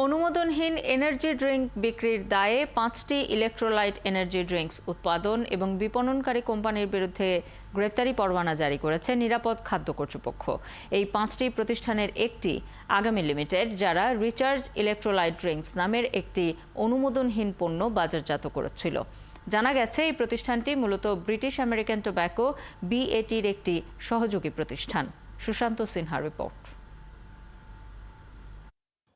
অনুমোদনহীন energy drink বিক্রির দায়ে 5টি ইলেকট্রোলাইট এনার্জি ড্রিঙ্কস উৎপাদন এবং বিপণনকারী কোম্পানির বিরুদ্ধে গ্রেপ্তারি পরোয়ানা জারি করেছে নিরাপদ খাদ্য কর্তৃপক্ষ। এই 5টি প্রতিষ্ঠানের একটি আগামী লিমিটেড, যারা রিচার্জ ইলেকট্রোলাইট ড্রিঙ্কস নামের একটি অনুমোদনহীন পণ্য বাজারজাত করেছিল। জানা গেছে এই প্রতিষ্ঠানটি মূলত ব্রিটিশ আমেরিকান টোব্যাকো BATর একটি সহযোগী প্রতিষ্ঠান। সুশান্ত সিনহার রিপোর্ট।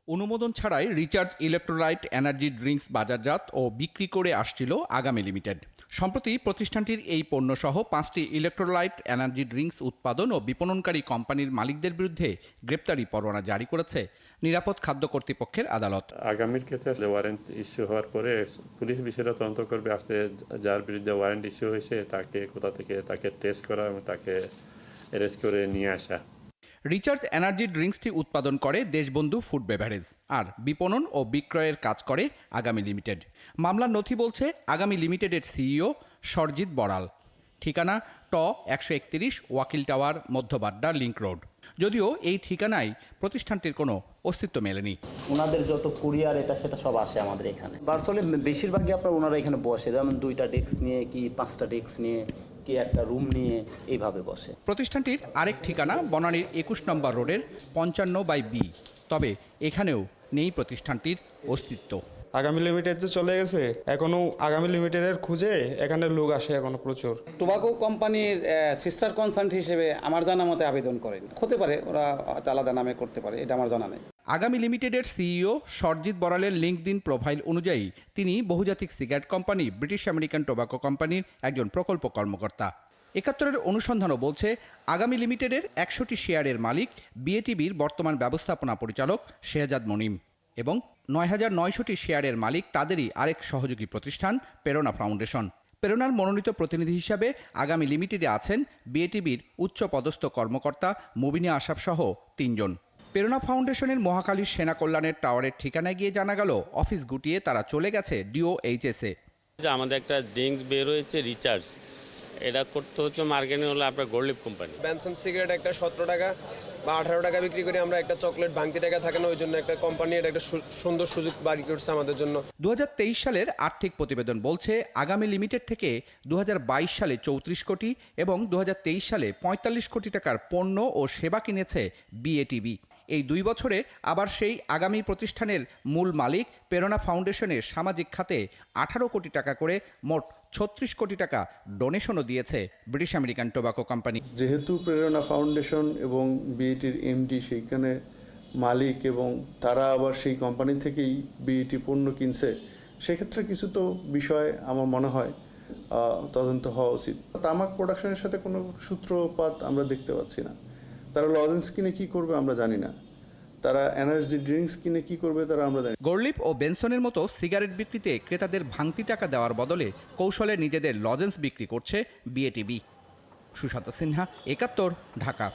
অনুমোদন ছাড়াই রিচার্জ ইলেকট্রোলাইট এনার্জি ড্রিঙ্কস বাজারজাত ও বিক্রি করে আসছিল আগামী লিমিটেড। সম্প্রতি প্রতিষ্ঠানটির এই পণ্যসহ 5টি ইলেকট্রোলাইট এনার্জি ড্রিঙ্কস উৎপাদন ও বিপণনকারী কোম্পানির মালিকদের বিরুদ্ধে গ্রেপ্তারি পরোয়ানা জারি করেছে নিরাপদ খাদ্য কর্তৃপক্ষের আদালত। আগামীর ক্ষেত্রে ওয়ারেন্ট ইস্যু হওয়ার পরে পুলিশ বিষয়টা তদন্ত করবে। আসতে যার বিরুদ্ধে ওয়ারেন্ট ইস্যু হয়েছে তাকে কোথা থেকে তাকে টেস্ট করা এবং তাকে অ্যারেস্ট করে নিয়ে আসা। রিচার্জ এনার্জি ড্রিঙ্কসটি উৎপাদন করে দেশবন্ধু ফুড বেভারেজ, আর বিপণন ও বিক্রয়ের কাজ করে আগামী লিমিটেড। মামলার নথি বলছে আগামী লিমিটেডের CEO সরজিৎ বড়াল। ঠিকানা ট131 ওয়াকিল টাওয়ার, মধ্যবাড্ডা লিংক রোড। যদিও এই ঠিকানায় প্রতিষ্ঠানটির কোনো অস্তিত্ব মেলেনি। ওনাদের যত কুরিয়ার এটা সেটা সব আসে আমাদের এখানে। বার্সলে বেশিরভাগই আপনার ওনারা এখানে বসে, যেমন 2টা ডেস্ক নিয়ে কি 5টা ডেস্ক নিয়ে কি একটা রুম নিয়ে এইভাবে বসে। প্রতিষ্ঠানটির আরেক ঠিকানা বনানীর 21 নম্বর রোডের 55/B। তবে এখানেও নেই প্রতিষ্ঠানটির অস্তিত্ব। আগামী লিমিটেড যে চলে গেছে, এখনো আগামী লিমিটেডের খুঁজে এখানে লোক আসে এখনো প্রচুর। টোবাকো কোম্পানির সিস্টার কনসার্ন হিসেবে আমার জানা মতে আবেদন করেন, হতে পারে ওরা আলাদা নামে করতে পারে, এটা আমার জানা নেই। আগামী লিমিটেডের CEO সরজিৎ বড়ালের লিঙ্কডিন প্রোফাইল অনুযায়ী তিনি বহুজাতিক cigarette company British American tobacco কোম্পানির একজন প্রকল্প কর্মকর্তা। 71-এর অনুসন্ধানও বলছে আগামী লিমিটেডের 100টি শেয়ারের মালিক BATBর বর্তমান ব্যবস্থাপনা পরিচালক শেহজাদ মনিম, এবং 9,900টি শেয়ারের মালিক তাদেরই আরেক সহযোগী প্রতিষ্ঠান প্রেরণা ফাউন্ডেশন। প্রেরণার মনোনীত প্রতিনিধি হিসাবে আগামী লিমিটেডে আছেন BATBর উচ্চ পদস্থ কর্মকর্তা মুবিনা আশরাফ সহ 3 জন। প্রেরণা ফাউন্ডেশনের মহাখালীর সেনা কল্যাণের টাওয়ারের ঠিকানায় গিয়ে জানা গেল অফিস গুটিয়ে তারা চলে গেছে DOHS-এ। আমাদের একটা ড্রিঙ্কস বের হয়েছে রিচার্জ, এটা করতে হচ্ছে মার্কেটিং হলো আপনার গোল্ডলিপ কোম্পানি। বেনসন সিগারেট একটা 17 টাকা বা 18 টাকা বিক্রি করি আমরা, একটা চকলেট ভাঙতি টাকা থাকে না, ওই জন্য একটা কোম্পানি এটা একটা সুন্দর সুযোগ বাড়ি করছে আমাদের জন্য। 2023 সালের আর্থিক প্রতিবেদন বলছে আগামী লিমিটেড থেকে 2022 সালে 34 কোটি এবং 2023 সালে 45 কোটি টাকার পণ্য ও সেবা কিনেছে BATB। এই 2 বছরে আবার সেই আগামী প্রতিষ্ঠানের মূল মালিক প্রেরণা ফাউন্ডেশনের সামাজিক খাতে 18 কোটি টাকা করে মোট 36 কোটি টাকা ডোনেশনও দিয়েছে ব্রিটিশ আমেরিকান টোবাকো কোম্পানি। যেহেতু প্রেরণা ফাউন্ডেশন এবং BATর MD সেইখানে মালিক এবং তারা আবার সেই কোম্পানি থেকেই BAT পণ্য কিনছে, সেক্ষেত্রে কিছু তো বিষয় আমার মনে হয় তদন্ত হওয়া উচিত। তামাক প্রোডাকশনের সাথে কোনো সূত্রপাত আমরা দেখতে পাচ্ছি না। তারা লজেন্স কিনে কি করবে আমরা জানি না, তারা এনার্জি ড্রিঙ্কস কিনে কি করবে তারা আমরা জানি। গোল্ডলিপ ও বেনসনের মতো সিগারেট বিক্রিতে ক্রেতাদের ভাঙতি টাকা দেওয়ার বদলে কৌশলে নিজেদের লজেন্স বিক্রি করছে BATB। সুশান্ত সিনহা, 71, ঢাকা।